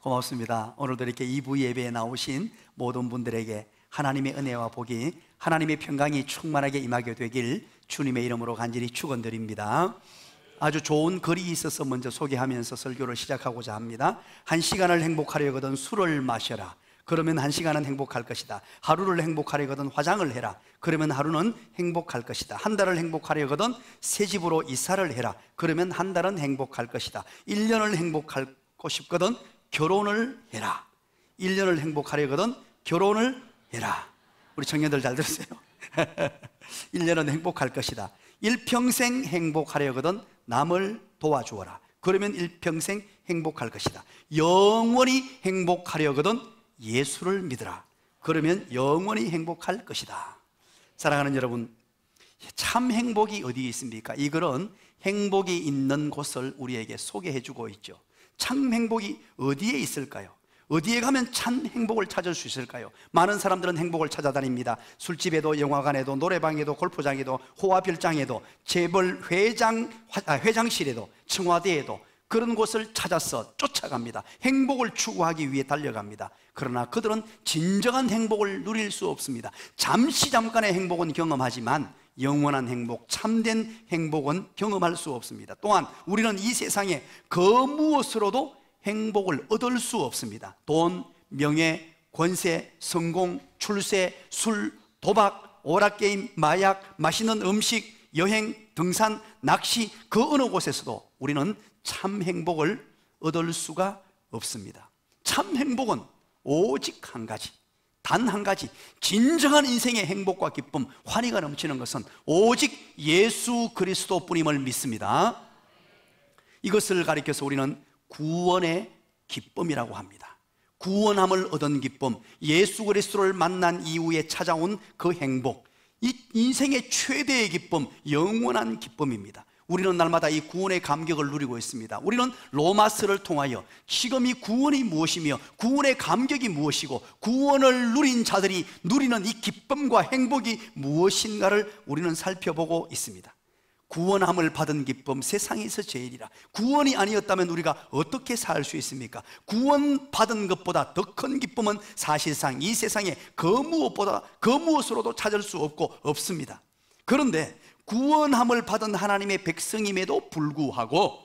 고맙습니다. 오늘도 이렇게 2부 예배에 나오신 모든 분들에게 하나님의 은혜와 복이, 하나님의 평강이 충만하게 임하게 되길 주님의 이름으로 간절히 축원드립니다. 아주 좋은 글이 있어서 먼저 소개하면서 설교를 시작하고자 합니다. 1시간을 행복하려거든 술을 마셔라. 그러면 1시간은 행복할 것이다. 하루를 행복하려거든 화장을 해라. 그러면 하루는 행복할 것이다. 한 달을 행복하려거든 새 집으로 이사를 해라. 그러면 한 달은 행복할 것이다. 1년을 행복하고 싶거든 결혼을 해라. 1년을 행복하려거든 결혼을 해라. 우리 청년들 잘 들으세요. 1년은 행복할 것이다. 일평생 행복하려거든 남을 도와주어라. 그러면 일평생 행복할 것이다. 영원히 행복하려거든 예수를 믿으라. 그러면 영원히 행복할 것이다. 사랑하는 여러분, 참 행복이 어디에 있습니까? 이 글은 행복이 있는 곳을 우리에게 소개해주고 있죠. 참 행복이 어디에 있을까요? 어디에 가면 참 행복을 찾을 수 있을까요? 많은 사람들은 행복을 찾아다닙니다. 술집에도, 영화관에도, 노래방에도, 골프장에도, 호화별장에도, 재벌 회장실에도, 청와대에도 그런 곳을 찾아서 쫓아갑니다. 행복을 추구하기 위해 달려갑니다. 그러나 그들은 진정한 행복을 누릴 수 없습니다. 잠깐의 행복은 경험하지만 영원한 행복, 참된 행복은 경험할 수 없습니다. 또한 우리는 이 세상에 그 무엇으로도 행복을 얻을 수 없습니다. 돈, 명예, 권세, 성공, 출세, 술, 도박, 오락게임, 마약, 맛있는 음식, 여행, 등산, 낚시, 그 어느 곳에서도 우리는 참 행복을 얻을 수가 없습니다. 참 행복은 오직 한 가지, 단 한 가지, 진정한 인생의 행복과 기쁨, 환희가 넘치는 것은 오직 예수 그리스도뿐임을 믿습니다. 이것을 가리켜서 우리는 구원의 기쁨이라고 합니다. 구원함을 얻은 기쁨, 예수 그리스도를 만난 이후에 찾아온 그 행복, 이 인생의 최대의 기쁨, 영원한 기쁨입니다. 우리는 날마다 이 구원의 감격을 누리고 있습니다. 우리는 로마서를 통하여 지금 이 구원이 무엇이며 구원의 감격이 무엇이고 구원을 누린 자들이 누리는 이 기쁨과 행복이 무엇인가를 우리는 살펴보고 있습니다. 구원함을 받은 기쁨, 세상에서 제일이라. 구원이 아니었다면 우리가 어떻게 살 수 있습니까? 구원받은 것보다 더 큰 기쁨은 사실상 이 세상에 그 무엇으로도 찾을 수 없습니다. 그런데 구원함을 받은 하나님의 백성임에도 불구하고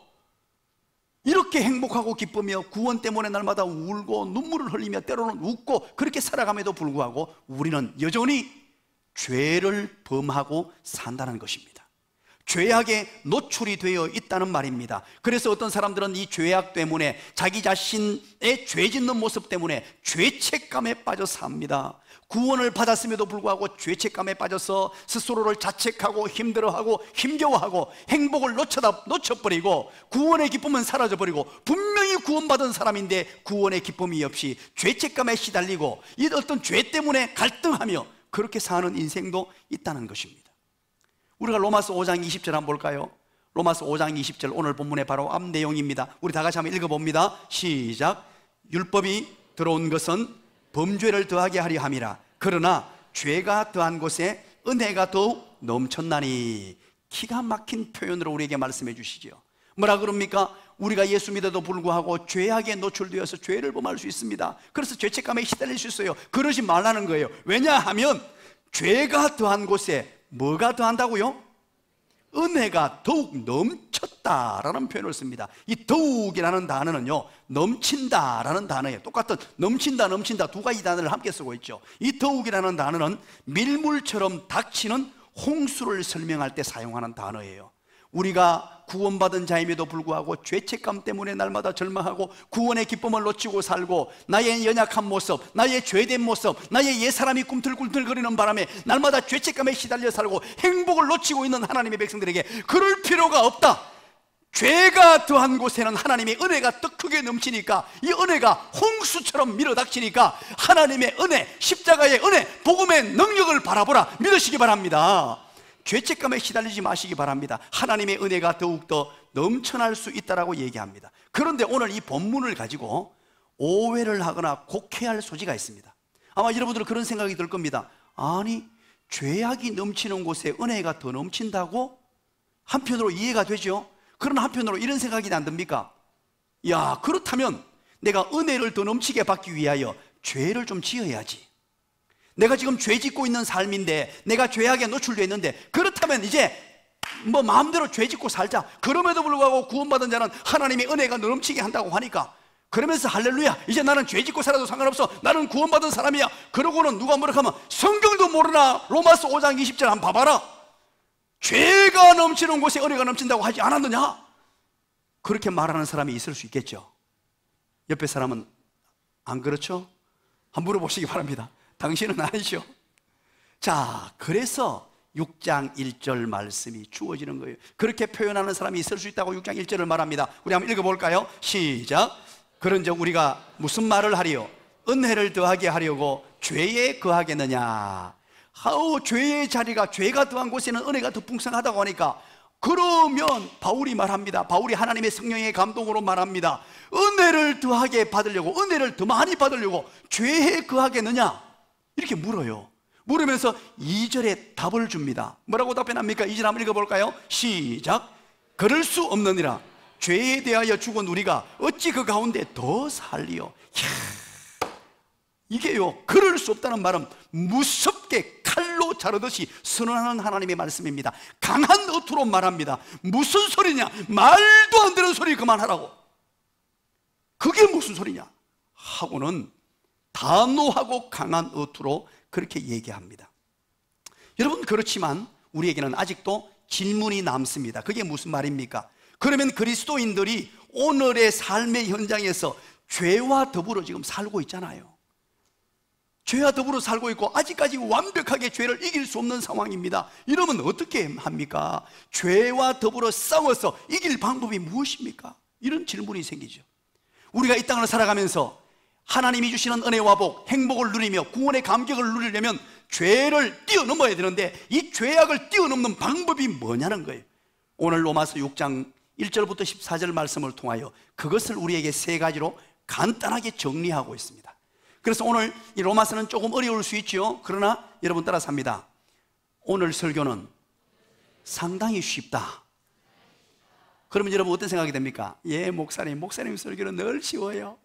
이렇게 행복하고 기쁘며 구원 때문에 날마다 울고 눈물을 흘리며 때로는 웃고 그렇게 살아감에도 불구하고 우리는 여전히 죄를 범하고 산다는 것입니다. 죄악에 노출이 되어 있다는 말입니다. 그래서 어떤 사람들은 이 죄악 때문에 자기 자신의 죄 짓는 모습 때문에 죄책감에 빠져 삽니다. 구원을 받았음에도 불구하고 죄책감에 빠져서 스스로를 자책하고 힘들어하고 힘겨워하고 행복을 놓쳐버리고 구원의 기쁨은 사라져버리고 분명히 구원받은 사람인데 구원의 기쁨이 없이 죄책감에 시달리고 이 어떤 죄 때문에 갈등하며 그렇게 사는 인생도 있다는 것입니다. 우리가 로마서 5장 20절 한번 볼까요? 로마서 5장 20절 오늘 본문의 바로 앞 내용입니다. 우리 다 같이 한번 읽어봅니다. 시작. 율법이 들어온 것은 범죄를 더하게 하려 함이라. 그러나 죄가 더한 곳에 은혜가 더욱 넘쳤나니. 기가 막힌 표현으로 우리에게 말씀해 주시죠. 뭐라 그럽니까? 우리가 예수 믿어도 불구하고 죄악에 노출되어서 죄를 범할 수 있습니다. 그래서 죄책감에 시달릴 수 있어요. 그러지 말라는 거예요. 왜냐하면 죄가 더한 곳에 뭐가 더한다고요? 은혜가 더욱 넘쳤다라는 표현을 씁니다. 이 더욱이라는 단어는요, 넘친다라는 단어예요. 똑같은 넘친다 두 가지 단어를 함께 쓰고 있죠. 이 더욱이라는 단어는 밀물처럼 닥치는 홍수를 설명할 때 사용하는 단어예요. 우리가 구원받은 자임에도 불구하고 죄책감 때문에 날마다 절망하고 구원의 기쁨을 놓치고 살고 나의 연약한 모습, 나의 죄된 모습, 나의 옛사람이 꿈틀꿈틀거리는 바람에 날마다 죄책감에 시달려 살고 행복을 놓치고 있는 하나님의 백성들에게 그럴 필요가 없다. 죄가 더한 곳에는 하나님의 은혜가 더 크게 넘치니까 이 은혜가 홍수처럼 밀어닥치니까 하나님의 은혜, 십자가의 은혜, 복음의 능력을 바라보라 믿으시기 바랍니다. 죄책감에 시달리지 마시기 바랍니다. 하나님의 은혜가 더욱더 넘쳐날 수 있다라고 얘기합니다. 그런데 오늘 이 본문을 가지고 오해를 하거나 곡해할 소지가 있습니다. 아마 여러분들은 그런 생각이 들 겁니다. 아니, 죄악이 넘치는 곳에 은혜가 더 넘친다고? 한편으로 이해가 되죠. 그러나 한편으로 이런 생각이 안 듭니까? 야, 그렇다면 내가 은혜를 더 넘치게 받기 위하여 죄를 좀 지어야지. 내가 지금 죄 짓고 있는 삶인데, 내가 죄악에 노출되어 있는데, 그렇다면 이제 뭐 마음대로 죄 짓고 살자. 그럼에도 불구하고 구원받은 자는 하나님의 은혜가 넘치게 한다고 하니까, 그러면서 할렐루야, 이제 나는 죄 짓고 살아도 상관없어, 나는 구원받은 사람이야. 그러고는 누가 뭐라 하면 성경도 모르나 로마서 5장 20절 한번 봐봐라. 죄가 넘치는 곳에 은혜가 넘친다고 하지 않았느냐? 그렇게 말하는 사람이 있을 수 있겠죠. 옆에 사람은 안 그렇죠? 한번 물어보시기 바랍니다. 당신은 아니죠. 자, 그래서 6장 1절 말씀이 주어지는 거예요. 그렇게 표현하는 사람이 있을 수 있다고 6장 1절을 말합니다. 우리 한번 읽어볼까요? 시작. 그런즉 우리가 무슨 말을 하리요? 은혜를 더하게 하려고 죄에 거하겠느냐? 아우, 죄의 자리가, 죄가 더한 곳에는 은혜가 더 풍성하다고 하니까, 그러면 바울이 말합니다. 바울이 하나님의 성령의 감동으로 말합니다. 은혜를 더하게 받으려고, 은혜를 더 많이 받으려고 죄에 거하겠느냐? 이렇게 물어요. 물으면서 2절에 답을 줍니다. 뭐라고 답변합니까? 2절 한번 읽어볼까요? 시작. 그럴 수 없느니라. 죄에 대하여 죽은 우리가 어찌 그 가운데 더 살리요? 이게요, 그럴 수 없다는 말은 무섭게 칼로 자르듯이 선언하는 하나님의 말씀입니다. 강한 어투로 말합니다. 무슨 소리냐? 말도 안 되는 소리 그만하라고. 그게 무슨 소리냐? 하고는 단호하고 강한 어투로 그렇게 얘기합니다. 여러분, 그렇지만 우리에게는 아직도 질문이 남습니다. 그게 무슨 말입니까? 그러면 그리스도인들이 오늘의 삶의 현장에서 죄와 더불어 지금 살고 있잖아요. 죄와 더불어 살고 있고 아직까지 완벽하게 죄를 이길 수 없는 상황입니다. 이러면 어떻게 합니까? 죄와 더불어 싸워서 이길 방법이 무엇입니까? 이런 질문이 생기죠. 우리가 이 땅을 살아가면서 하나님이 주시는 은혜와 복, 행복을 누리며 구원의 감격을 누리려면 죄를 뛰어넘어야 되는데, 이 죄악을 뛰어넘는 방법이 뭐냐는 거예요. 오늘 로마서 6장 1절부터 14절 말씀을 통하여 그것을 우리에게 세 가지로 간단하게 정리하고 있습니다. 그래서 오늘 이 로마서는 조금 어려울 수 있죠. 그러나 여러분 따라서 합니다. 오늘 설교는 상당히 쉽다. 그러면 여러분 어떤 생각이 됩니까? 예, 목사님 설교는 늘 쉬워요.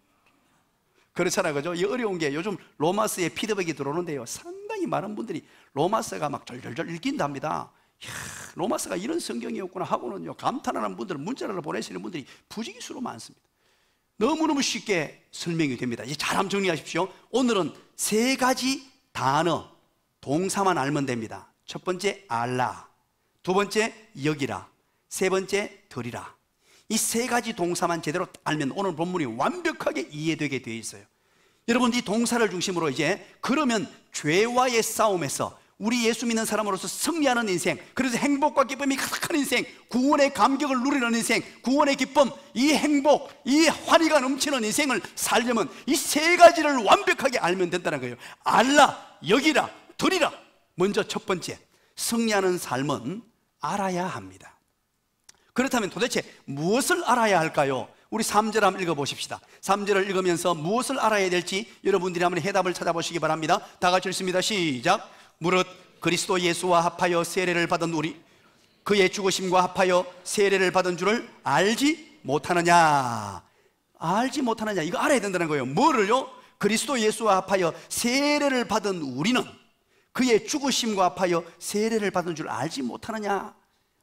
그렇잖아요, 그죠? 이 어려운 게 요즘 로마서에 피드백이 들어오는데요, 상당히 많은 분들이 로마서가 막 절절절 읽긴답니다. 이야, 로마서가 이런 성경이었구나 하고는요, 감탄하는 분들, 문자를 보내시는 분들이 부지기수로 많습니다. 너무너무 쉽게 설명이 됩니다. 이제 잘 한번 정리하십시오. 오늘은 세 가지 단어, 동사만 알면 됩니다. 첫 번째 알라, 두 번째 여기라, 세 번째 들이라. 이 세 가지 동사만 제대로 알면 오늘 본문이 완벽하게 이해되게 되어 있어요. 여러분, 이 동사를 중심으로 이제 그러면 죄와의 싸움에서 우리 예수 믿는 사람으로서 승리하는 인생, 그래서 행복과 기쁨이 가득한 인생, 구원의 감격을 누리는 인생, 구원의 기쁨, 이 행복, 이 환희가 넘치는 인생을 살려면 이 세 가지를 완벽하게 알면 된다는 거예요. 알라, 여기라, 들이라. 먼저 첫 번째, 승리하는 삶은 알아야 합니다. 그렇다면 도대체 무엇을 알아야 할까요? 우리 3절 한번 읽어보십시다. 3절을 읽으면서 무엇을 알아야 될지 여러분들이 한번 해답을 찾아보시기 바랍니다. 다 같이 읽습니다. 시작. 무릇 그리스도 예수와 합하여 세례를 받은 우리, 그의 죽으심과 합하여 세례를 받은 줄을 알지 못하느냐? 알지 못하느냐? 이거 알아야 된다는 거예요. 뭐를요? 그리스도 예수와 합하여 세례를 받은 우리는 그의 죽으심과 합하여 세례를 받은 줄 알지 못하느냐?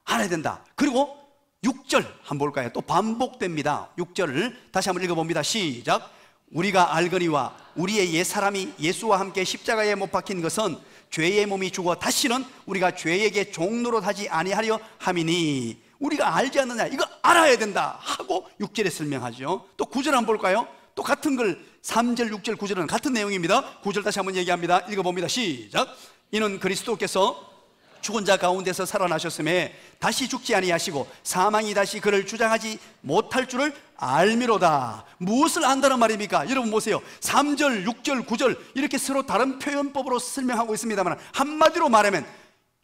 알아야 된다. 그리고 6절 한번 볼까요? 또 반복됩니다. 6절을 다시 한번 읽어봅니다. 시작. 우리가 알거니와 우리의 옛사람이 예수와 함께 십자가에 못 박힌 것은 죄의 몸이 죽어 다시는 우리가 죄에게 종노릇하지 아니하려 함이니. 우리가 알지 않느냐? 이거 알아야 된다 하고 6절에 설명하죠. 또 9절 한번 볼까요? 또 같은 걸 3절, 6절, 9절은 같은 내용입니다. 9절 다시 한번 얘기합니다. 읽어봅니다. 시작. 이는 그리스도께서 죽은 자 가운데서 살아나셨음에 다시 죽지 아니하시고 사망이 다시 그를 주장하지 못할 줄을 알미로다. 무엇을 안다는 말입니까? 여러분 보세요. 3절, 6절, 9절 이렇게 서로 다른 표현법으로 설명하고 있습니다만, 한마디로 말하면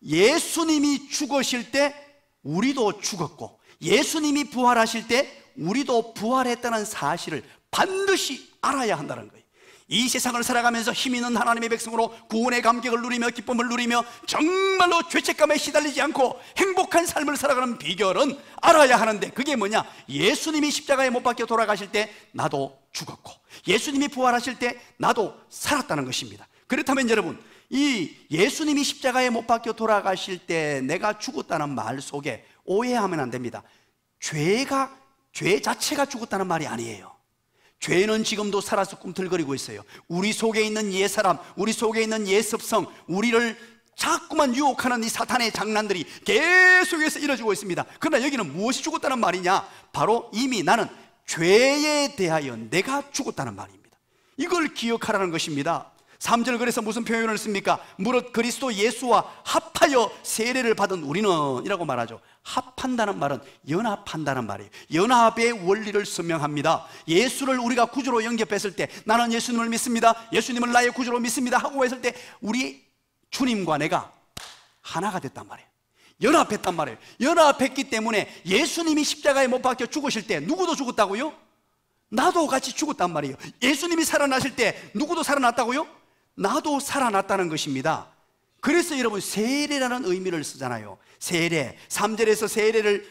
예수님이 죽으실 때 우리도 죽었고, 예수님이 부활하실 때 우리도 부활했다는 사실을 반드시 알아야 한다는 거예요. 이 세상을 살아가면서 힘 있는 하나님의 백성으로 구원의 감격을 누리며 기쁨을 누리며 정말로 죄책감에 시달리지 않고 행복한 삶을 살아가는 비결은 알아야 하는데, 그게 뭐냐? 예수님이 십자가에 못 박혀 돌아가실 때 나도 죽었고, 예수님이 부활하실 때 나도 살았다는 것입니다. 그렇다면 여러분, 이 예수님이 십자가에 못 박혀 돌아가실 때 내가 죽었다는 말 속에 오해하면 안 됩니다. 죄 자체가 죽었다는 말이 아니에요. 죄는 지금도 살아서 꿈틀거리고 있어요. 우리 속에 있는 옛사람, 우리 속에 있는 옛습성, 우리를 자꾸만 유혹하는 이 사탄의 장난들이 계속해서 이루어지고 있습니다. 그러나 여기는 무엇이 죽었다는 말이냐? 바로 이미 나는 죄에 대하여 내가 죽었다는 말입니다. 이걸 기억하라는 것입니다. 3절, 그래서 무슨 표현을 씁니까? 무릇 그리스도 예수와 합하여 세례를 받은 우리는 이라고 말하죠. 합한다는 말은 연합한다는 말이에요. 연합의 원리를 설명합니다. 예수를 우리가 구주로 영접했을 때, 나는 예수님을 믿습니다, 예수님을 나의 구주로 믿습니다 하고 했을 때 우리 주님과 내가 하나가 됐단 말이에요. 연합했단 말이에요. 연합했기 때문에 예수님이 십자가에 못 박혀 죽으실 때 누구도 죽었다고요? 나도 같이 죽었단 말이에요. 예수님이 살아나실 때 누구도 살아났다고요? 나도 살아났다는 것입니다. 그래서 여러분, 세례라는 의미를 쓰잖아요. 세례, 3절에서 세례를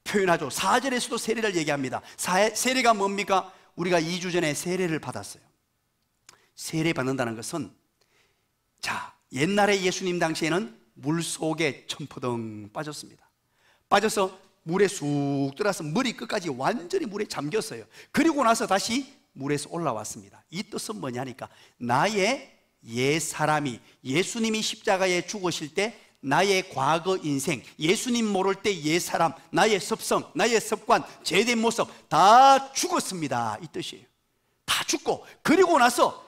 표현하죠. 4절에서도 세례를 얘기합니다. 세례가 뭡니까? 우리가 2주 전에 세례를 받았어요. 세례 받는다는 것은, 자, 옛날에 예수님 당시에는 물 속에 첨포덩 빠졌습니다. 빠져서 물에 쑥 들어가서 머리 끝까지 완전히 물에 잠겼어요. 그리고 나서 다시 물에서 올라왔습니다. 이 뜻은 뭐냐니까, 나의 옛사람이 예수님이 십자가에 죽으실 때 나의 과거 인생, 예수님 모를 때 옛사람, 나의 습성, 나의 습관, 죄된 모습 다 죽었습니다, 이 뜻이에요. 다 죽고, 그리고 나서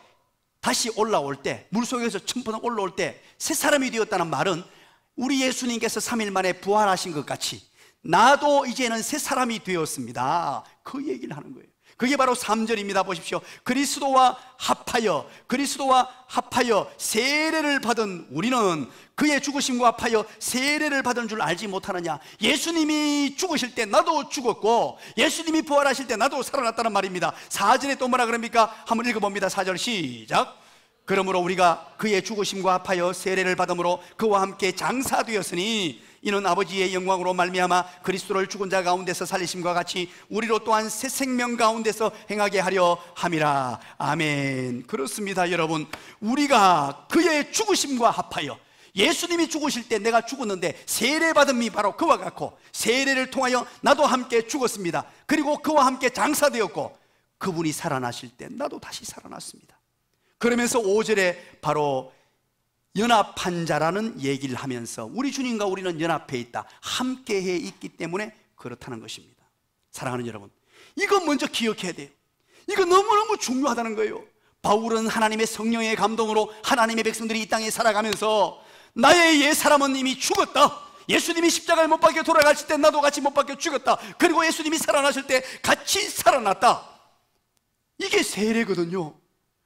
다시 올라올 때, 물속에서 첨포동 올라올 때 새 사람이 되었다는 말은, 우리 예수님께서 3일 만에 부활하신 것 같이 나도 이제는 새 사람이 되었습니다, 그 얘기를 하는 거예요. 그게 바로 3절입니다. 보십시오. 그리스도와 합하여 세례를 받은 우리는 그의 죽으심과 합하여 세례를 받은 줄 알지 못하느냐? 예수님이 죽으실 때 나도 죽었고, 예수님이 부활하실 때 나도 살아났다는 말입니다. 4절에 또 뭐라 그럽니까? 한번 읽어봅니다. 4절 시작. 그러므로 우리가 그의 죽으심과 합하여 세례를 받음으로 그와 함께 장사되었으니, 이는 아버지의 영광으로 말미암아 그리스도를 죽은 자 가운데서 살리심과 같이 우리로 또한 새 생명 가운데서 행하게 하려 함이라. 아멘. 그렇습니다. 여러분, 우리가 그의 죽으심과 합하여, 예수님이 죽으실 때 내가 죽었는데 세례받음이 바로 그와 같고, 세례를 통하여 나도 함께 죽었습니다. 그리고 그와 함께 장사되었고, 그분이 살아나실 때 나도 다시 살아났습니다. 그러면서 5절에 바로 연합한 자라는 얘기를 하면서 우리 주님과 우리는 연합해 있다, 함께해 있기 때문에 그렇다는 것입니다. 사랑하는 여러분, 이거 먼저 기억해야 돼요. 이거 너무너무 중요하다는 거예요. 바울은 하나님의 성령의 감동으로 하나님의 백성들이 이 땅에 살아가면서 나의 옛사람은 이미 죽었다, 예수님이 십자가에 못 박혀 돌아가실 때 나도 같이 못 박혀 죽었다, 그리고 예수님이 살아나실 때 같이 살아났다, 이게 세례거든요.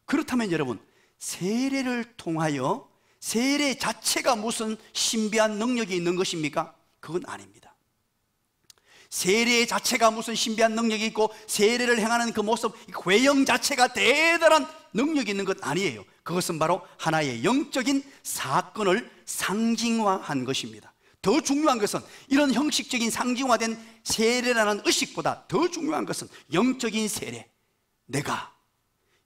그렇다면 여러분, 세례를 통하여 세례 자체가 무슨 신비한 능력이 있는 것입니까? 그건 아닙니다. 세례 자체가 무슨 신비한 능력이 있고 세례를 행하는 그 모습, 괴형 자체가 대단한 능력이 있는 것 아니에요. 그것은 바로 하나의 영적인 사건을 상징화한 것입니다. 더 중요한 것은, 이런 형식적인 상징화된 세례라는 의식보다 더 중요한 것은 영적인 세례. 내가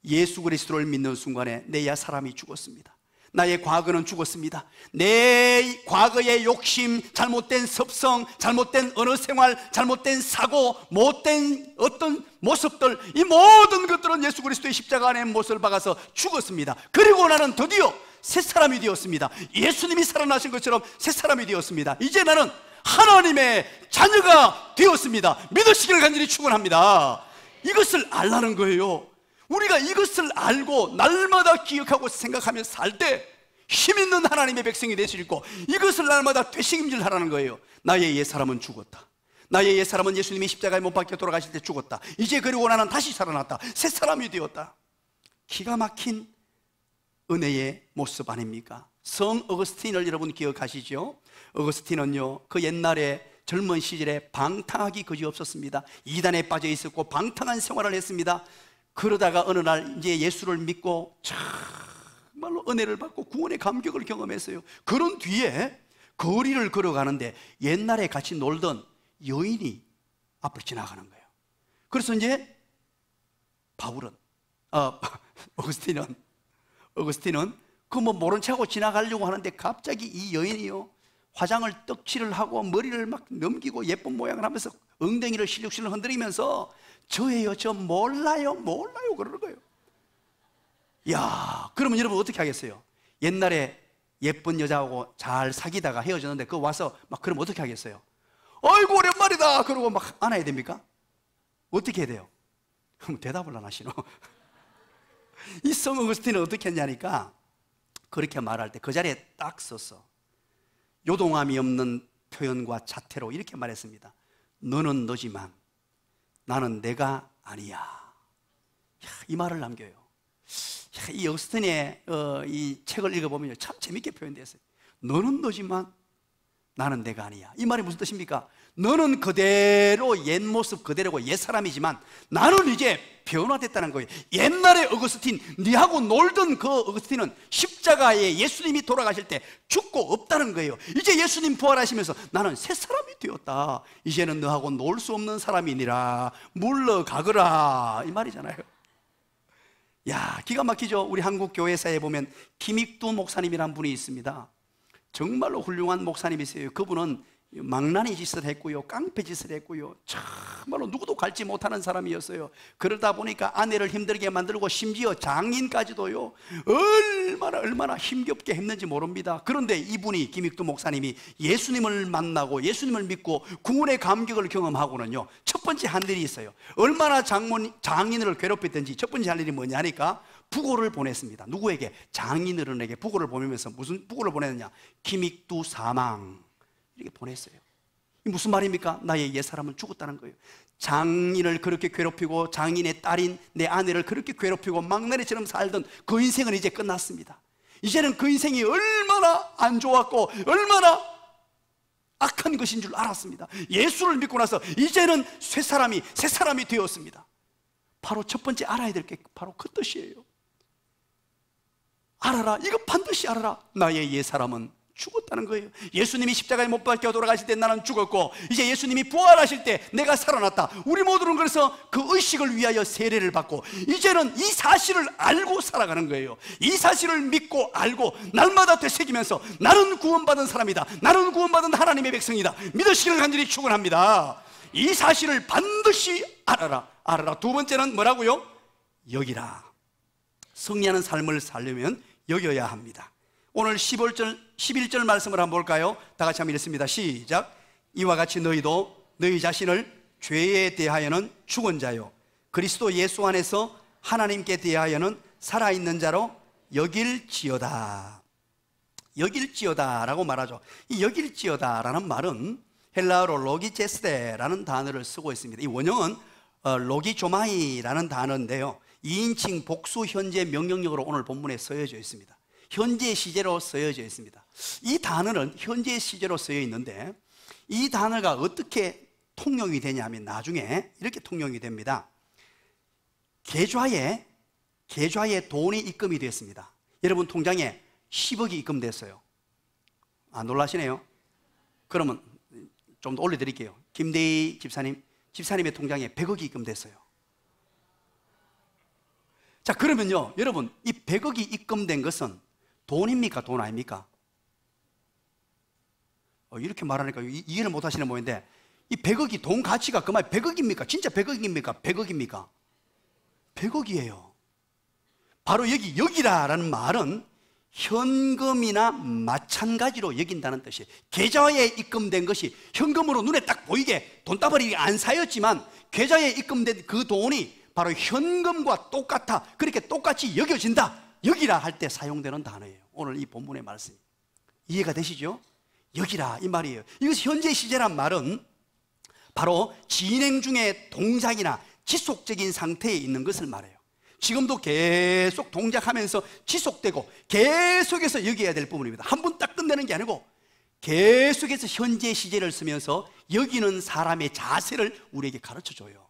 예수 그리스도를 믿는 순간에 내 옛사람이 죽었습니다. 나의 과거는 죽었습니다. 내 과거의 욕심, 잘못된 습성, 잘못된 언어 생활, 잘못된 사고, 못된 어떤 모습들, 이 모든 것들은 예수 그리스도의 십자가 안에 못을 박아서 죽었습니다. 그리고 나는 드디어 새 사람이 되었습니다. 예수님이 살아나신 것처럼 새 사람이 되었습니다. 이제 나는 하나님의 자녀가 되었습니다. 믿으시기를 간절히 축원합니다. 이것을 알라는 거예요. 우리가 이것을 알고 날마다 기억하고 생각하며 살 때 힘 있는 하나님의 백성이 될 수 있고, 이것을 날마다 되새김질 하라는 거예요. 나의 옛사람은 죽었다. 나의 옛사람은 예수님이 십자가에 못 박혀 돌아가실 때 죽었다. 이제 그리고 나는 다시 살아났다. 새 사람이 되었다. 기가 막힌 은혜의 모습 아닙니까? 성 어거스틴을 여러분 기억하시죠? 어거스틴은요, 그 옛날에 젊은 시절에 방탕하기 그지없었습니다. 이단에 빠져 있었고 방탕한 생활을 했습니다. 그러다가 어느 날 이제 예수를 믿고 정말로 은혜를 받고 구원의 감격을 경험했어요. 그런 뒤에 거리를 걸어가는데 옛날에 같이 놀던 여인이 앞을 지나가는 거예요. 그래서 이제 바울은 어거스틴은 그 뭐 모른 척하고 지나가려고 하는데 갑자기 이 여인이요, 화장을 떡칠을 하고 머리를 막 넘기고 예쁜 모양을 하면서 엉덩이를 실룩실룩 흔들리면서 저예요, 저 몰라요 그러는 거예요. 야, 그러면 여러분 어떻게 하겠어요? 옛날에 예쁜 여자하고 잘 사귀다가 헤어졌는데 그거 와서 막 그러면 어떻게 하겠어요? 아이고 오랜만이다 그러고 막 안아야 됩니까? 어떻게 해야 돼요? 대답을 안 하시노? 이 성 어거스틴은 어떻게 했냐니까, 그렇게 말할 때 그 자리에 딱 서서 요동함이 없는 표현과 자태로 이렇게 말했습니다. 너는 너지만 나는 내가 아니야. 이 말을 남겨요. 이 어거스틴의 이 책을 읽어보면 참 재밌게 표현되어 있어요. 너는 너지만 나는 내가 아니야. 이 말이 무슨 뜻입니까? 너는 그대로 옛 모습 그대로고 옛 사람이지만 나는 이제 변화됐다는 거예요. 옛날에 어거스틴, 네하고 놀던 그 어거스틴은 십자가에 예수님이 돌아가실 때 죽고 없다는 거예요. 이제 예수님 부활하시면서 나는 새 사람이 되었다. 이제는 너하고 놀 수 없는 사람이니라 물러가거라, 이 말이잖아요. 야, 기가 막히죠. 우리 한국 교회사에 보면 김익두 목사님이란 분이 있습니다. 정말로 훌륭한 목사님이세요. 그분은 망나니 짓을 했고요, 깡패 짓을 했고요, 정말로 누구도 갈지 못하는 사람이었어요. 그러다 보니까 아내를 힘들게 만들고 심지어 장인까지도요 얼마나 힘겹게 했는지 모릅니다. 그런데 이분이, 김익두 목사님이 예수님을 만나고 예수님을 믿고 구원의 감격을 경험하고는요, 첫 번째 한 일이 있어요. 얼마나 장인을 괴롭혔든지 첫 번째 할 일이 뭐냐니까 부고를 보냈습니다. 누구에게? 장인어른에게 부고를 보내면서 무슨 부고를 보냈느냐? 김익두 사망, 이렇게 보냈어요. 이 무슨 말입니까? 나의 옛사람은 죽었다는 거예요. 장인을 그렇게 괴롭히고 장인의 딸인 내 아내를 그렇게 괴롭히고 막내리처럼 살던 그 인생은 이제 끝났습니다. 이제는 그 인생이 얼마나 안 좋았고 얼마나 악한 것인 줄 알았습니다. 예수를 믿고 나서 이제는 새 사람이 되었습니다. 바로 첫 번째 알아야 될 게 바로 그 뜻이에요. 알아라, 이거 반드시 알아라. 나의 옛사람은 죽었다는 거예요. 예수님이 십자가에 못 박혀 돌아가실 때 나는 죽었고 이제 예수님이 부활하실 때 내가 살아났다. 우리 모두는 그래서 그 의식을 위하여 세례를 받고 이제는 이 사실을 알고 살아가는 거예요. 이 사실을 믿고 알고 날마다 되새기면서 나는 구원받은 사람이다, 나는 구원받은 하나님의 백성이다 믿으시기를 간절히 축원합니다. 이 사실을 반드시 알아라. 두 번째는 뭐라고요? 여기라. 승리하는 삶을 살려면 여겨야 합니다. 오늘 11절 말씀을 한번 볼까요? 다 같이 한번 읽습니다. 시작. 이와 같이 너희도 너희 자신을 죄에 대하여는 죽은 자요 그리스도 예수 안에서 하나님께 대하여는 살아있는 자로 여길지어다. 라고 말하죠. 이 여길지어다라는 말은 헬라어로 로기제스데라는 단어를 쓰고 있습니다. 이 원형은 로기조마이라는 단어인데요, 2인칭 복수 현재 명령력으로 오늘 본문에 쓰여져 있습니다. 현재 시제로 쓰여져 있습니다. 이 단어는 현재 시제로 쓰여 있는데 이 단어가 어떻게 통용이 되냐면 나중에 이렇게 통용이 됩니다. 계좌에 돈이 입금이 됐습니다. 여러분 통장에 10억이 입금됐어요. 놀라시네요. 그러면 좀 더 올려드릴게요. 김대희 집사님의 통장에 100억이 입금됐어요. 자, 그러면요 여러분, 이 100억이 입금된 것은 돈입니까? 돈 아닙니까? 이렇게 말하니까 이해를 못 하시는 모양인데, 이 100억이 돈 가치가 그 말 100억입니까? 진짜 100억입니까? 100억입니까? 100억이에요. 바로 여기라라는 말은 현금이나 마찬가지로 여긴다는 뜻이에요. 계좌에 입금된 것이 현금으로 눈에 딱 보이게 돈다발이 안 쌓였지만 계좌에 입금된 그 돈이 바로 현금과 똑같아, 그렇게 똑같이 여겨진다, 여기라 할 때 사용되는 단어예요. 오늘 이 본문의 말씀 이해가 되시죠? 여기라 이 말이에요. 이것이 현재 시제란 말은 바로 진행 중의 동작이나 지속적인 상태에 있는 것을 말해요. 지금도 계속 동작하면서 지속되고 계속해서 여겨야 될 부분입니다. 한 번 딱 끝내는 게 아니고 계속해서 현재 시제를 쓰면서 여기는 사람의 자세를 우리에게 가르쳐줘요.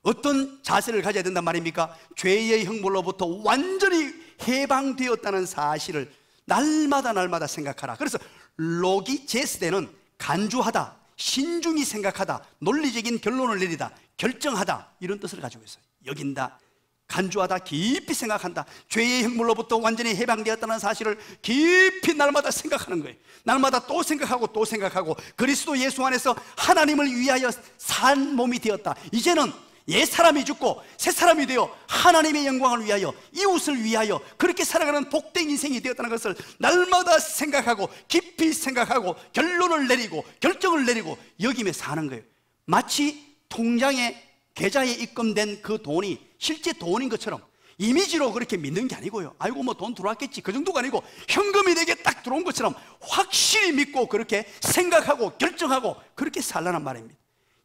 어떤 자세를 가져야 된단 말입니까? 죄의 형벌로부터 완전히 해방되었다는 사실을 날마다 생각하라. 그래서 로기제스대는 간주하다, 신중히 생각하다, 논리적인 결론을 내리다, 결정하다, 이런 뜻을 가지고 있어요. 여긴다, 간주하다, 깊이 생각한다. 죄의 형벌로부터 완전히 해방되었다는 사실을 깊이 날마다 생각하는 거예요. 날마다 또 생각하고 또 생각하고, 그리스도 예수 안에서 하나님을 위하여 산 몸이 되었다. 이제는 옛 사람이 죽고 새 사람이 되어 하나님의 영광을 위하여, 이웃을 위하여 그렇게 살아가는 복된 인생이 되었다는 것을 날마다 생각하고 깊이 생각하고 결론을 내리고 결정을 내리고 여기며 사는 거예요. 마치 통장에 계좌에 입금된 그 돈이 실제 돈인 것처럼 이미지로 그렇게 믿는 게 아니고요. 아이고 뭐 돈 들어왔겠지, 그 정도가 아니고 현금이 내게 딱 들어온 것처럼 확실히 믿고 그렇게 생각하고 결정하고 그렇게 살라는 말입니다.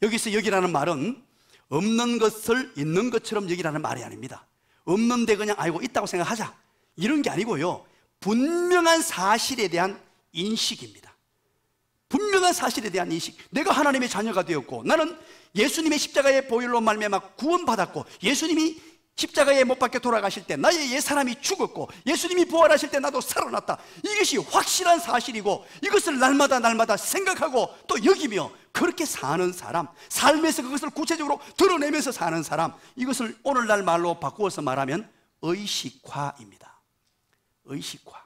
여기서 여기라는 말은 없는 것을 있는 것처럼 여기라는 말이 아닙니다. 없는데 그냥 아이고 있다고 생각하자, 이런 게 아니고요. 분명한 사실에 대한 인식입니다. 분명한 사실에 대한 인식. 내가 하나님의 자녀가 되었고, 나는 예수님의 십자가의 보혈로 말미암아 구원받았고, 예수님이 십자가에 못 박혀 돌아가실 때 나의 옛사람이 죽었고, 예수님이 부활하실 때 나도 살아났다. 이것이 확실한 사실이고, 이것을 날마다 생각하고 또 여기며 그렇게 사는 사람, 삶에서 그것을 구체적으로 드러내면서 사는 사람, 이것을 오늘날 말로 바꾸어서 말하면 의식화입니다. 의식화.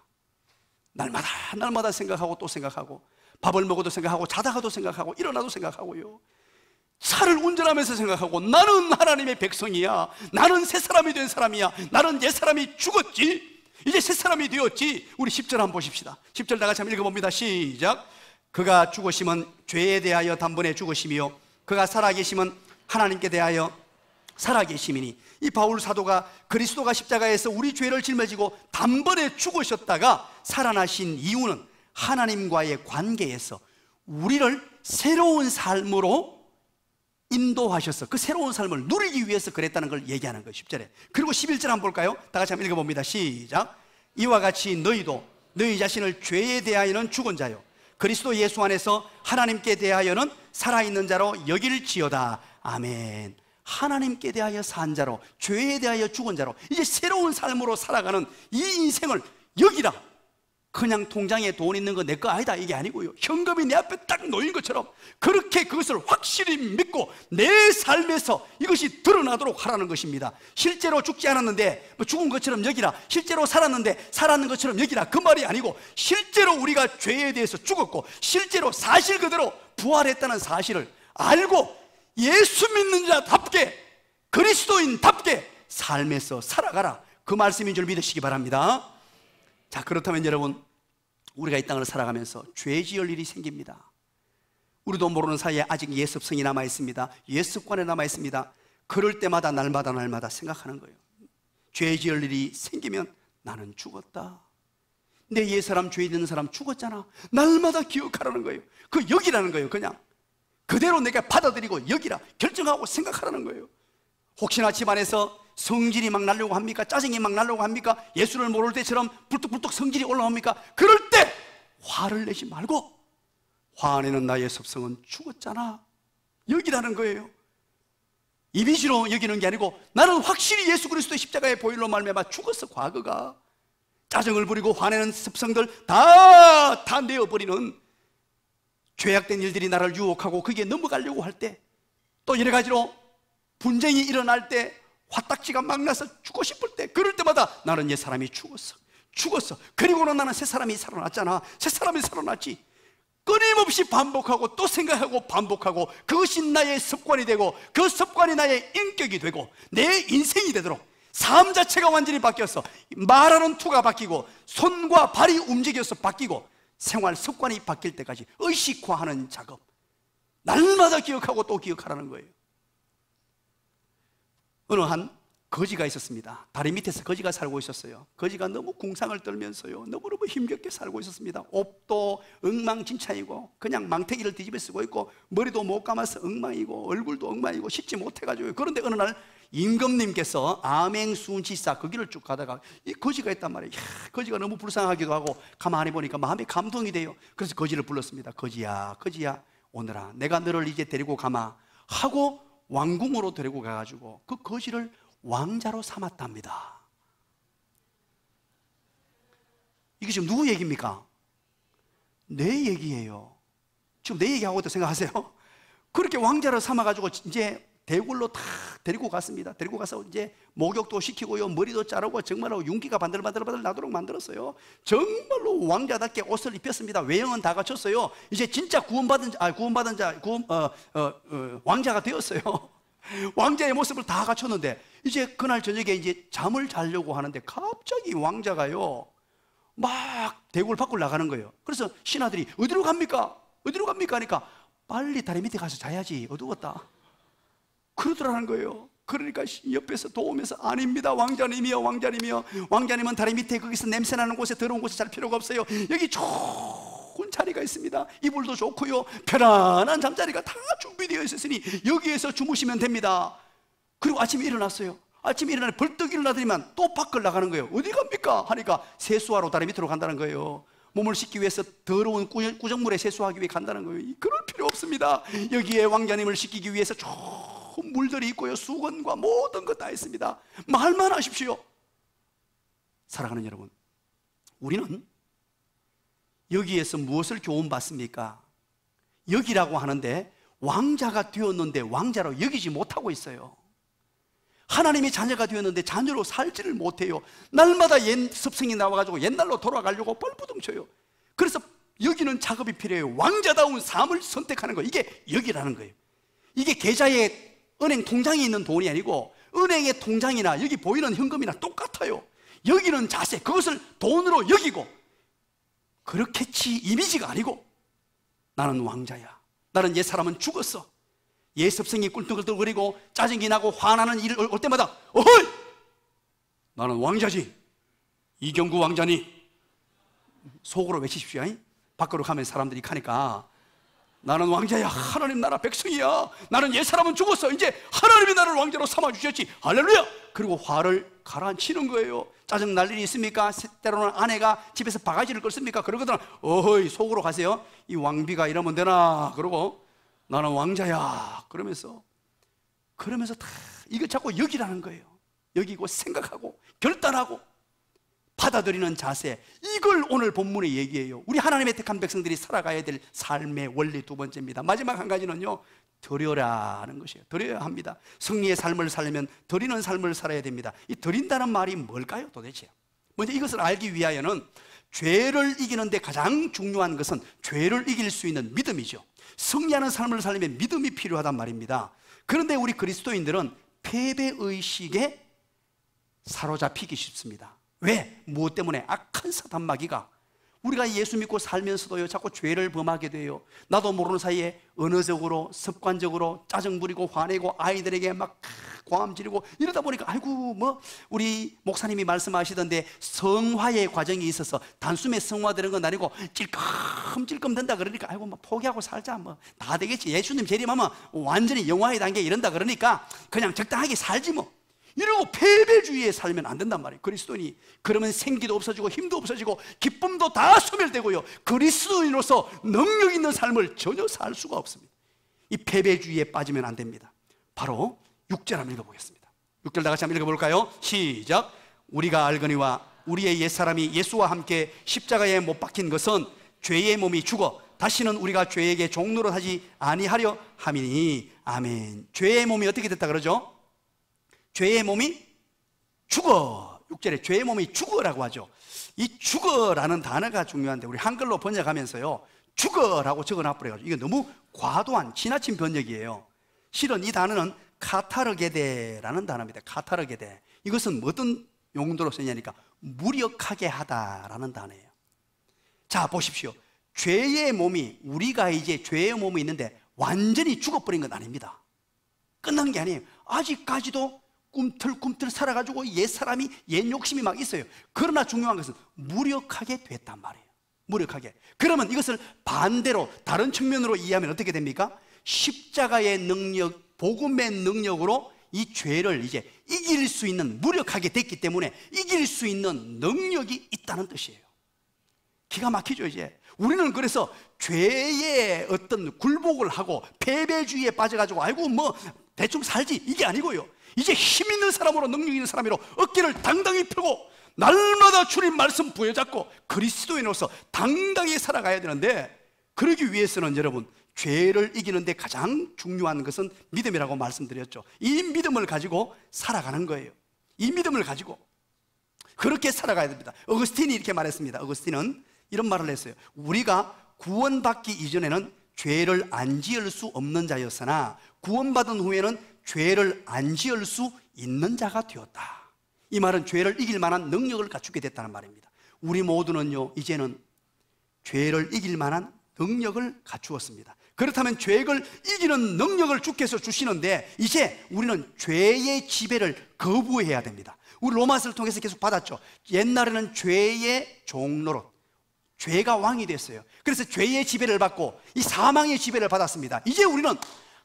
날마다 생각하고 또 생각하고, 밥을 먹어도 생각하고, 자다가도 생각하고, 일어나도 생각하고요. 차를 운전하면서 생각하고, 나는 하나님의 백성이야, 나는 새 사람이 된 사람이야, 나는 옛 사람이 죽었지, 이제 새 사람이 되었지. 우리 10절 한번 보십시다. 10절 다 같이 한번 읽어봅니다. 시작. 그가 죽으심은 죄에 대하여 단번에 죽으심이요 그가 살아계심은 하나님께 대하여 살아계심이니. 이 바울 사도가 그리스도가 십자가에서 우리 죄를 짊어지고 단번에 죽으셨다가 살아나신 이유는 하나님과의 관계에서 우리를 새로운 삶으로 인도하셔서 그 새로운 삶을 누리기 위해서 그랬다는 걸 얘기하는 거예요. 10절에. 그리고 11절 한번 볼까요? 다 같이 한번 읽어봅니다. 시작. 이와 같이 너희도 너희 자신을 죄에 대하여는 죽은 자요 그리스도 예수 안에서 하나님께 대하여는 살아있는 자로 여길지어다. 아멘. 하나님께 대하여 산 자로, 죄에 대하여 죽은 자로, 이제 새로운 삶으로 살아가는 이 인생을 여기라. 그냥 통장에 돈 있는 거 내 거 아니다, 이게 아니고요. 현금이 내 앞에 딱 놓인 것처럼 그렇게 그것을 확실히 믿고 내 삶에서 이것이 드러나도록 하라는 것입니다. 실제로 죽지 않았는데 뭐 죽은 것처럼 여기라, 실제로 살았는데 살았는 것처럼 여기라, 그 말이 아니고 실제로 우리가 죄에 대해서 죽었고 실제로 사실 그대로 부활했다는 사실을 알고 예수 믿는 자답게, 그리스도인답게 삶에서 살아가라, 그 말씀인 줄 믿으시기 바랍니다. 자, 그렇다면 여러분, 우리가 이 땅을 살아가면서 죄 지을 일이 생깁니다. 우리도 모르는 사이에 아직 옛 습성이 남아있습니다. 옛 습관에 남아있습니다. 그럴 때마다 날마다 생각하는 거예요. 죄 지을 일이 생기면 나는 죽었다, 내 옛사람, 죄 있는 사람 죽었잖아, 날마다 기억하라는 거예요. 그 여기라는 거예요. 그냥 그대로 내가 받아들이고 여기라, 결정하고 생각하라는 거예요. 혹시나 집안에서 성질이 막 나려고 합니까? 짜증이 막 나려고 합니까? 예수를 모를 때처럼 불뚝불뚝 성질이 올라옵니까? 그럴 때 화를 내지 말고, 화내는 나의 습성은 죽었잖아, 여기라는 거예요. 이미지로 여기는 게 아니고 나는 확실히 예수 그리스도의 십자가의 보혈로 말미암아 죽었어. 과거가 짜증을 부리고 화내는 습성들 다 내어버리는, 죄악된 일들이 나를 유혹하고 거기에 넘어가려고 할 때, 또 여러 가지로 분쟁이 일어날 때, 화딱지가 막 나서 죽고 싶을 때, 그럴 때마다 나는 옛 사람이 죽었어. 그리고는 나는 새 사람이 살아났잖아, 새 사람이 살아났지. 끊임없이 반복하고 또 생각하고 반복하고, 그것이 나의 습관이 되고 그 습관이 나의 인격이 되고 내 인생이 되도록 삶 자체가 완전히 바뀌었어. 말하는 투가 바뀌고 손과 발이 움직여서 바뀌고 생활 습관이 바뀔 때까지 의식화하는 작업, 날마다 기억하고 또 기억하라는 거예요. 어느 한 거지가 있었습니다. 다리 밑에서 거지가 살고 있었어요. 거지가 너무 궁상을 떨면서요, 너무너무 힘겹게 살고 있었습니다. 옷도 엉망진창이고 그냥 망태기를 뒤집어 쓰고 있고, 머리도 못 감아서 엉망이고 얼굴도 엉망이고 씻지 못해가지고. 그런데 어느 날 임금님께서 암행순지사 그 길을 쭉 가다가 이 거지가 있단 말이에요. 거지가 너무 불쌍하기도 하고 가만히 보니까 마음에 감동이 돼요. 그래서 거지를 불렀습니다. 거지야, 거지야, 오너라, 내가 너를 이제 데리고 가마 하고 왕궁으로 데리고 가가지고 그 거지를 왕자로 삼았답니다. 이게 지금 누구 얘기입니까? 내 얘기예요. 지금 내 얘기하고 있다고 생각하세요? 그렇게 왕자로 삼아가지고 이제 대궐로 다 데리고 갔습니다. 데리고 가서 이제 목욕도 시키고요, 머리도 자르고 정말로 윤기가 반들반들 나도록 만들었어요. 정말로 왕자답게 옷을 입혔습니다. 외형은 다 갖췄어요. 이제 진짜 왕자가 되었어요. 왕자의 모습을 다 갖췄는데 이제 그날 저녁에 이제 잠을 자려고 하는데 갑자기 왕자가요 막 대궐 밖으로 나가는 거예요. 그래서 신하들이 어디로 갑니까? 어디로 갑니까? 하니까 빨리 다리 밑에 가서 자야지, 어두웠다, 그러더라는 거예요. 그러니까 옆에서 도우면서 아닙니다, 왕자님이요, 왕자님이요, 왕자님은 다리 밑에 거기서 냄새나는 곳에, 더러운 곳에 잘 필요가 없어요. 여기 좋은 자리가 있습니다. 이불도 좋고요, 편안한 잠자리가 다 준비되어 있으니 여기에서 주무시면 됩니다. 그리고 아침에 일어났어요. 아침에 일어나 벌떡 일어나더니만 또 밖을 나가는 거예요. 어디 갑니까? 하니까 세수하러 다리 밑으로 간다는 거예요. 몸을 씻기 위해서 더러운 꾸정물에 세수하기 위해 간다는 거예요. 그럴 필요 없습니다. 여기에 왕자님을 씻기기 위해서 좋은 물들이 있고요, 수건과 모든 것 다 있습니다. 말만 하십시오. 사랑하는 여러분, 우리는 여기에서 무엇을 교훈받습니까? 여기라고 하는데 왕자가 되었는데 왕자로 여기지 못하고 있어요. 하나님의 자녀가 되었는데 자녀로 살지를 못해요. 날마다 옛 습성이 나와가지고 옛날로 돌아가려고 뻘부둥쳐요. 그래서 여기는 작업이 필요해요. 왕자다운 삶을 선택하는 거예요. 이게 여기라는 거예요. 이게 계좌에 은행 통장에 있는 돈이 아니고 은행의 통장이나 여기 보이는 현금이나 똑같아요. 여기는 자세, 그것을 돈으로 여기고, 그렇겠지 이미지가 아니고 나는 왕자야, 나는 옛사람은 죽었어, 옛 습성이 꿀떡꿀떡거리고 짜증이 나고 화나는 일 올 때마다 어허이! 나는 왕자지, 이경구 왕자니, 속으로 외치십시오. 밖으로 가면 사람들이 가니까 나는 왕자야, 하나님 나라 백성이야, 나는 옛사람은 죽었어, 이제 하나님이 나를 왕자로 삼아주셨지, 할렐루야! 그리고 화를 가라앉히는 거예요. 짜증 날 일이 있습니까? 때로는 아내가 집에서 바가지를 끌습니까? 그러거든. 어허이, 속으로 가세요. 이 왕비가 이러면 되나? 그러고 나는 왕자야 그러면서 다 이거 자꾸 여기라는 거예요. 여기고 생각하고 결단하고 받아들이는 자세, 이걸 오늘 본문의 얘기예요. 우리 하나님의 택한 백성들이 살아가야 될 삶의 원리 두 번째입니다. 마지막 한 가지는요, 드려라는 것이에요. 드려야 합니다. 승리의 삶을 살려면 드리는 삶을 살아야 됩니다. 이 드린다는 말이 뭘까요 도대체? 먼저 이것을 알기 위하여는 죄를 이기는데 가장 중요한 것은 죄를 이길 수 있는 믿음이죠. 승리하는 삶을 살려면 믿음이 필요하단 말입니다. 그런데 우리 그리스도인들은 패배의식에 사로잡히기 쉽습니다. 왜? 무엇 때문에? 악한 사단 마귀가 우리가 예수 믿고 살면서도요 자꾸 죄를 범하게 돼요. 나도 모르는 사이에 언어적으로, 습관적으로 짜증 부리고 화내고 아이들에게 막 고함 지르고 이러다 보니까 아이고 뭐 우리 목사님이 말씀하시던데 성화의 과정이 있어서 단숨에 성화되는 건 아니고 찔끔찔끔 된다 그러니까 아이고 뭐 포기하고 살자, 뭐 다 되겠지, 예수님 재림하면 완전히 영화의 단계 이런다 그러니까 그냥 적당하게 살지 뭐, 이러고 패배주의에 살면 안 된단 말이에요. 그리스도인이 그러면 생기도 없어지고 힘도 없어지고 기쁨도 다 소멸되고요, 그리스도인으로서 능력 있는 삶을 전혀 살 수가 없습니다. 이 패배주의에 빠지면 안 됩니다. 바로 6절 한번 읽어보겠습니다. 6절 다 같이 한번 읽어볼까요? 시작. 우리가 알거니와 우리의 옛사람이 예수와 함께 십자가에 못 박힌 것은 죄의 몸이 죽어 다시는 우리가 죄에게 종노릇하지 아니하려 함이니. 아멘. 죄의 몸이 어떻게 됐다 그러죠? 죄의 몸이 죽어. 6절에 죄의 몸이 죽어라고 하죠. 이 죽어라는 단어가 중요한데 우리 한글로 번역하면서요 죽어라고 적어놔버려요. 이게 너무 과도한 지나친 번역이에요. 실은 이 단어는 카타르게데라는 단어입니다. 카타르게데. 이것은 어떤 용도로 쓰냐니까 무력하게 하다라는 단어예요. 자 보십시오. 죄의 몸이, 우리가 이제 죄의 몸이 있는데 완전히 죽어버린 건 아닙니다. 끝난 게 아니에요. 아직까지도 꿈틀꿈틀 살아가지고 옛사람이, 옛 욕심이 막 있어요. 그러나 중요한 것은 무력하게 됐단 말이에요. 무력하게. 그러면 이것을 반대로 다른 측면으로 이해하면 어떻게 됩니까? 십자가의 능력, 복음의 능력으로 이 죄를 이제 이길 수 있는, 무력하게 됐기 때문에 이길 수 있는 능력이 있다는 뜻이에요. 기가 막히죠. 이제 우리는 그래서 죄의 어떤 굴복을 하고 패배주의에 빠져가지고 아이고 뭐 대충 살지 이게 아니고요. 이제 힘 있는 사람으로, 능력 있는 사람으로 어깨를 당당히 펴고 날마다 주님 말씀 부여잡고 그리스도인으로서 당당히 살아가야 되는데, 그러기 위해서는 여러분, 죄를 이기는데 가장 중요한 것은 믿음이라고 말씀드렸죠. 이 믿음을 가지고 살아가는 거예요. 이 믿음을 가지고 그렇게 살아가야 됩니다. 어거스틴이 이렇게 말했습니다. 어거스틴은 이런 말을 했어요. 우리가 구원받기 이전에는 죄를 안 지을 수 없는 자였으나 구원받은 후에는 죄를 안 지을 수 있는 자가 되었다. 이 말은 죄를 이길 만한 능력을 갖추게 됐다는 말입니다. 우리 모두는요, 이제는 죄를 이길 만한 능력을 갖추었습니다. 그렇다면 죄를 이기는 능력을 주께서 주시는데, 이제 우리는 죄의 지배를 거부해야 됩니다. 우리 로마서를 통해서 계속 받았죠. 옛날에는 죄의 종노릇, 죄가 왕이 됐어요. 그래서 죄의 지배를 받고 이 사망의 지배를 받았습니다. 이제 우리는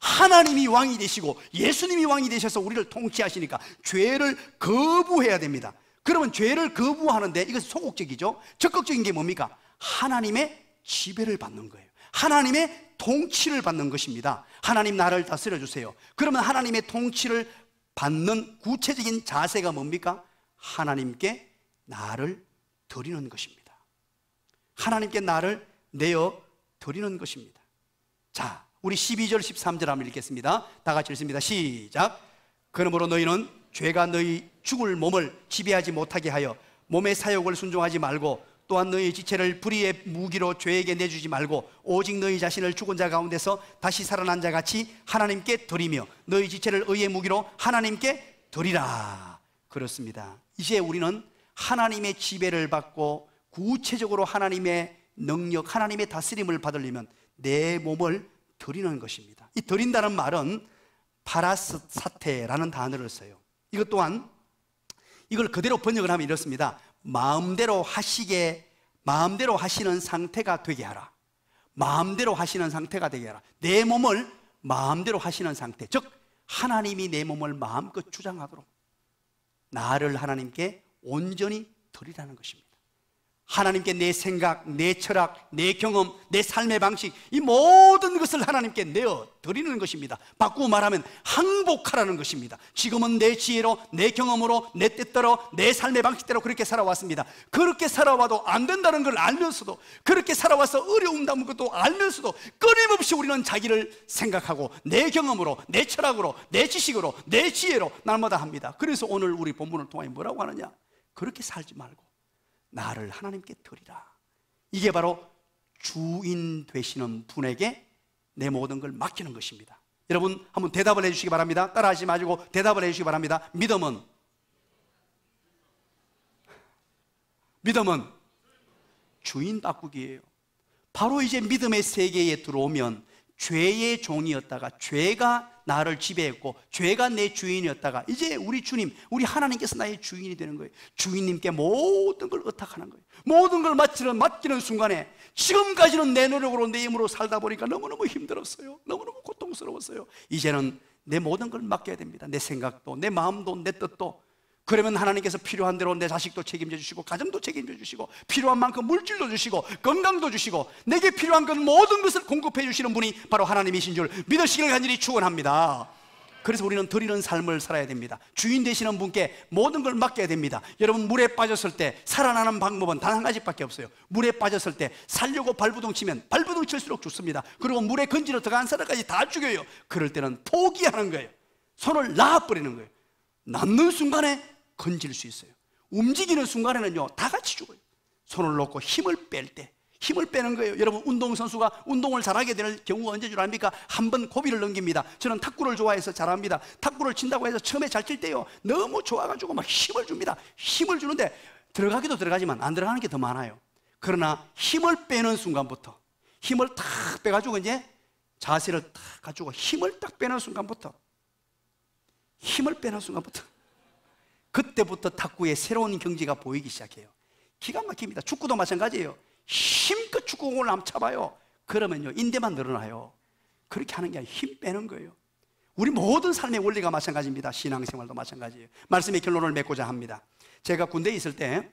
하나님이 왕이 되시고 예수님이 왕이 되셔서 우리를 통치하시니까 죄를 거부해야 됩니다. 그러면 죄를 거부하는데 이것은 소극적이죠. 적극적인 게 뭡니까? 하나님의 지배를 받는 거예요. 하나님의 통치를 받는 것입니다. 하나님 나를 다스려 주세요. 그러면 하나님의 통치를 받는 구체적인 자세가 뭡니까? 하나님께 나를 드리는 것입니다. 하나님께 나를 내어 드리는 것입니다. 자, 우리 12절 13절 한번 읽겠습니다. 다 같이 읽습니다. 시작. 그러므로 너희는 죄가 너희 죽을 몸을 지배하지 못하게 하여 몸의 사욕을 순종하지 말고, 또한 너희 지체를 불의의 무기로 죄에게 내주지 말고 오직 너희 자신을 죽은 자 가운데서 다시 살아난 자 같이 하나님께 드리며 너희 지체를 의의 무기로 하나님께 드리라. 그렇습니다. 이제 우리는 하나님의 지배를 받고 구체적으로 하나님의 능력, 하나님의 다스림을 받으려면 내 몸을 드리는 것입니다. 이 드린다는 말은 파라스사테라는 단어를 써요. 이것 또한 이걸 그대로 번역을 하면 이렇습니다. 마음대로 하시는 상태가 되게 하라. 마음대로 하시는 상태가 되게 하라. 내 몸을 마음대로 하시는 상태, 즉 하나님이 내 몸을 마음껏 주장하도록 나를 하나님께 온전히 드리라는 것입니다. 하나님께 내 생각, 내 철학, 내 경험, 내 삶의 방식, 이 모든 것을 하나님께 내어 드리는 것입니다. 바꾸고 말하면 항복하라는 것입니다. 지금은 내 지혜로, 내 경험으로, 내 뜻대로, 내 삶의 방식대로 그렇게 살아왔습니다. 그렇게 살아와도 안 된다는 걸 알면서도, 그렇게 살아와서 어려운다는 것도 알면서도 끊임없이 우리는 자기를 생각하고 내 경험으로, 내 철학으로, 내 지식으로, 내 지혜로 날마다 합니다. 그래서 오늘 우리 본문을 통해 뭐라고 하느냐? 그렇게 살지 말고 나를 하나님께 드리라. 이게 바로 주인 되시는 분에게 내 모든 걸 맡기는 것입니다. 여러분 한번 대답을 해주시기 바랍니다. 따라하지 마시고 대답을 해주시기 바랍니다. 믿음은 주인 바꾸기예요. 바로 이제 믿음의 세계에 들어오면 죄의 종이었다가 죄가 나를 지배했고 죄가 내 주인이었다가 이제 우리 주님, 우리 하나님께서 나의 주인이 되는 거예요. 주인님께 모든 걸 의탁하는 거예요. 모든 걸 맡기는 순간에 지금까지는 내 노력으로 내 힘으로 살다 보니까 너무너무 힘들었어요. 너무너무 고통스러웠어요. 이제는 내 모든 걸 맡겨야 됩니다. 내 생각도, 내 마음도, 내 뜻도. 그러면 하나님께서 필요한 대로 내 자식도 책임져 주시고 가정도 책임져 주시고 필요한 만큼 물질도 주시고 건강도 주시고 내게 필요한 것 모든 것을 공급해 주시는 분이 바로 하나님이신 줄 믿으시길 간절히 축원합니다. 그래서 우리는 드리는 삶을 살아야 됩니다. 주인 되시는 분께 모든 걸 맡겨야 됩니다. 여러분 물에 빠졌을 때 살아나는 방법은 단 한 가지밖에 없어요. 물에 빠졌을 때 살려고 발부둥 치면 발부둥 칠수록 죽습니다. 그리고 물에 건지러 들어간 사람까지 다 죽여요. 그럴 때는 포기하는 거예요. 손을 놔버리는 거예요. 놨는 순간에 건질 수 있어요. 움직이는 순간에는요 다 같이 죽어요. 손을 놓고 힘을 뺄 때 힘을 빼는 거예요. 여러분 운동선수가 운동을 잘하게 될 경우가 언제 줄 압니까? 한 번 고비를 넘깁니다. 저는 탁구를 좋아해서 잘합니다. 탁구를 친다고 해서 처음에 잘 칠 때요 너무 좋아가지고 막 힘을 줍니다. 힘을 주는데 들어가기도 들어가지만 안 들어가는 게 더 많아요. 그러나 힘을 빼는 순간부터 힘을 탁 빼가지고 이제 자세를 탁 가지고 힘을 딱 빼는 순간부터 그때부터 탁구의 새로운 경지가 보이기 시작해요. 기가 막힙니다. 축구도 마찬가지예요. 힘껏 축구공을 한번 차봐요. 그러면요 인대만 늘어나요. 그렇게 하는 게 아니라 힘 빼는 거예요. 우리 모든 삶의 원리가 마찬가지입니다. 신앙생활도 마찬가지예요. 말씀의 결론을 맺고자 합니다. 제가 군대에 있을 때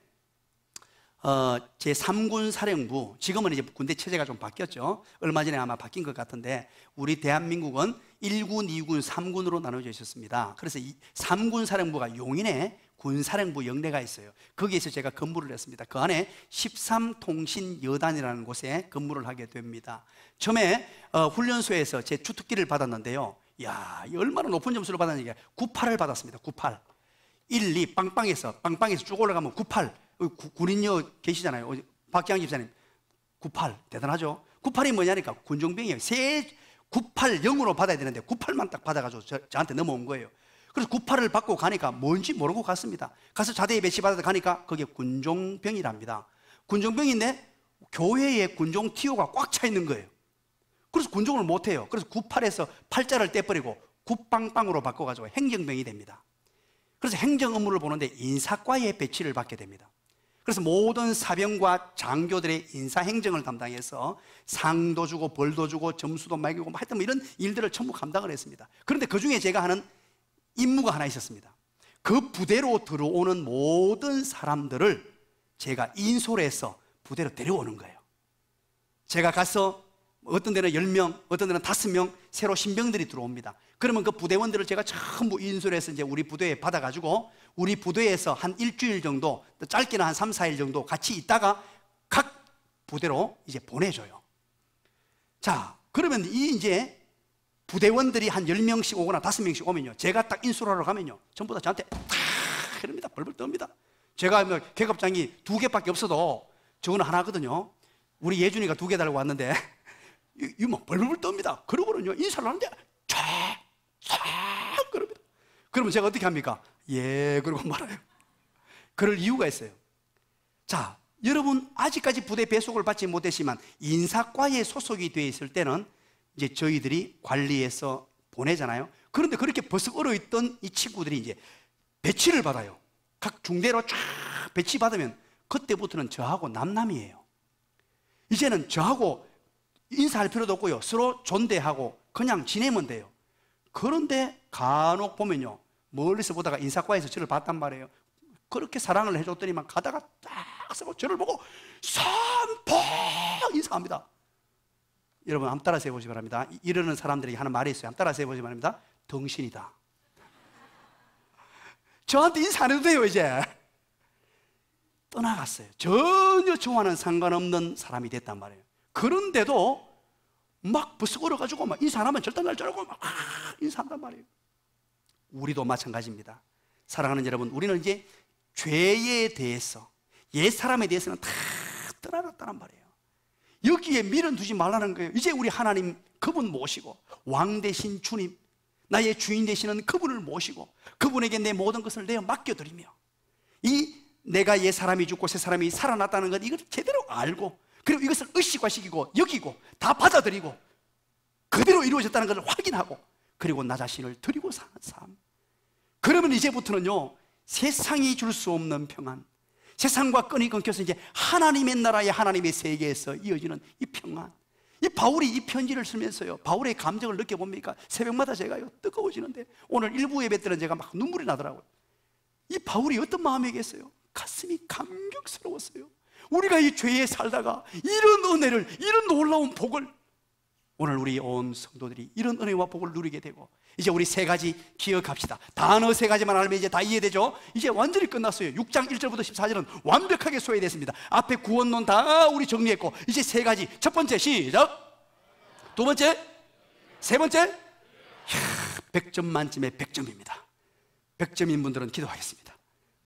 제 3군 사령부, 지금은 이제 군대 체제가 좀 바뀌었죠. 얼마 전에 아마 바뀐 것 같은데, 우리 대한민국은 1군, 2군, 3군으로 나눠져 있었습니다. 그래서 이 3군 사령부가 용인에 군사령부 영내가 있어요. 거기에서 제가 근무를 했습니다. 그 안에 13통신여단이라는 곳에 근무를 하게 됩니다. 처음에 훈련소에서 제 주특기를 받았는데요, 이야, 얼마나 높은 점수를 받았는지 98을 받았습니다. 98. 1, 2 빵빵에서 쭉 올라가면 98. 군인여 계시잖아요. 박기양 집사님. 98 대단하죠. 98이 뭐냐니까 군종병이에요. 98 0으로 받아야 되는데 98만 딱 받아가지고 저한테 넘어온 거예요. 그래서 98을 받고 가니까 뭔지 모르고 갔습니다. 가서 자대에 배치받아서 가니까 그게 군종병이랍니다. 군종병인데 교회에 군종 티오가 꽉 차 있는 거예요. 그래서 군종을 못해요. 그래서 98에서 8자를 떼버리고 9빵빵으로 바꿔가지고 행정병이 됩니다. 그래서 행정 업무를 보는데 인사과에 배치를 받게 됩니다. 그래서 모든 사병과 장교들의 인사 행정을 담당해서 상도 주고 벌도 주고 점수도 매기고 하여튼 이런 일들을 전부 감당을 했습니다. 그런데 그 중에 제가 하는 임무가 하나 있었습니다. 그 부대로 들어오는 모든 사람들을 제가 인솔 해서 부대로 데려오는 거예요. 제가 가서 어떤 데는 10명, 어떤 데는 5명 새로 신병들이 들어옵니다. 그러면 그 부대원들을 제가 전부 인솔해서 이제 우리 부대에 받아가지고 우리 부대에서 한 일주일 정도, 짧게는 한 3, 4일 정도 같이 있다가 각 부대로 이제 보내줘요. 자, 그러면 이 이제 부대원들이 한 10명씩 오거나 5명씩 오면요, 제가 딱 인솔하러 가면요, 전부 다 저한테 탁 이럽니다. 벌벌 떱니다. 제가 뭐 계급장이 2개밖에 없어도 저거는 하나거든요. 우리 예준이가 2개 달고 왔는데 이거 막 벌벌 떱니다. 그러고는요, 인사를 하는데 쫙 그럽니다. 그러면 제가 어떻게 합니까? 예, 그러고 말아요. 그럴 이유가 있어요. 자, 여러분 아직까지 부대 배속을 받지 못했지만 인사과에 소속이 되어 있을 때는 이제 저희들이 관리해서 보내잖아요. 그런데 그렇게 버석 얼어있던 이 친구들이 이제 배치를 받아요. 각 중대로 쫙 배치받으면 그때부터는 저하고 남남이에요. 이제는 저하고 인사할 필요도 없고요, 서로 존대하고 그냥 지내면 돼요. 그런데 간혹 보면요, 멀리서 보다가 인사과에서 저를 봤단 말이에요. 그렇게 사랑을 해줬더니만 가다가 딱 서고 저를 보고 선포 인사합니다. 여러분 한번 따라서 해보시기 바랍니다. 이러는 사람들이 하는 말이 있어요. 한번 따라서 해보시기 바랍니다. 덩신이다. 저한테 인사 안 해도 돼요. 이제 떠나갔어요. 전혀 저와는 상관없는 사람이 됐단 말이에요. 그런데도 막 버스 걸어가지고 막 인사 안 하면 절단 날 줄 알고 막 인사한단 말이에요. 우리도 마찬가지입니다. 사랑하는 여러분, 우리는 이제 죄에 대해서, 옛 사람에 대해서는 다 떠나갔다는 말이에요. 여기에 미련 두지 말라는 거예요. 이제 우리 하나님 그분 모시고, 왕 대신 주님, 나의 주인 되시는 그분을 모시고 그분에게 내 모든 것을 내어 맡겨드리며, 이 내가 옛 사람이 죽고 새 사람이 살아났다는 것, 이걸 제대로 알고, 그리고 이것을 의식화시키고 여기고 다 받아들이고 그대로 이루어졌다는 것을 확인하고, 그리고 나 자신을 드리고 사는 삶. 그러면 이제부터는요, 세상이 줄 수 없는 평안, 세상과 끈이 끊겨서 이제 하나님의 나라의 하나님의 세계에서 이어지는 이 평안. 이 바울이 이 편지를 쓰면서요, 바울의 감정을 느껴봅니까? 새벽마다 제가요 뜨거워지는데, 오늘 일부 예배 때는 제가 막 눈물이 나더라고요. 이 바울이 어떤 마음이겠어요? 가슴이 감격스러웠어요. 우리가 이 죄에 살다가 이런 은혜를, 이런 놀라운 복을, 오늘 우리 온 성도들이 이런 은혜와 복을 누리게 되고, 이제 우리 3가지 기억합시다. 단어 3가지만 알면 이제 다 이해되죠? 이제 완전히 끝났어요. 6장 1절부터 14절은 완벽하게 소화됐습니다. 앞에 구원론 다 우리 정리했고, 이제 3가지. 첫 번째 시작. 두 번째, 세 번째. 100점 만점에 100점입니다 100점인 분들은 기도하겠습니다.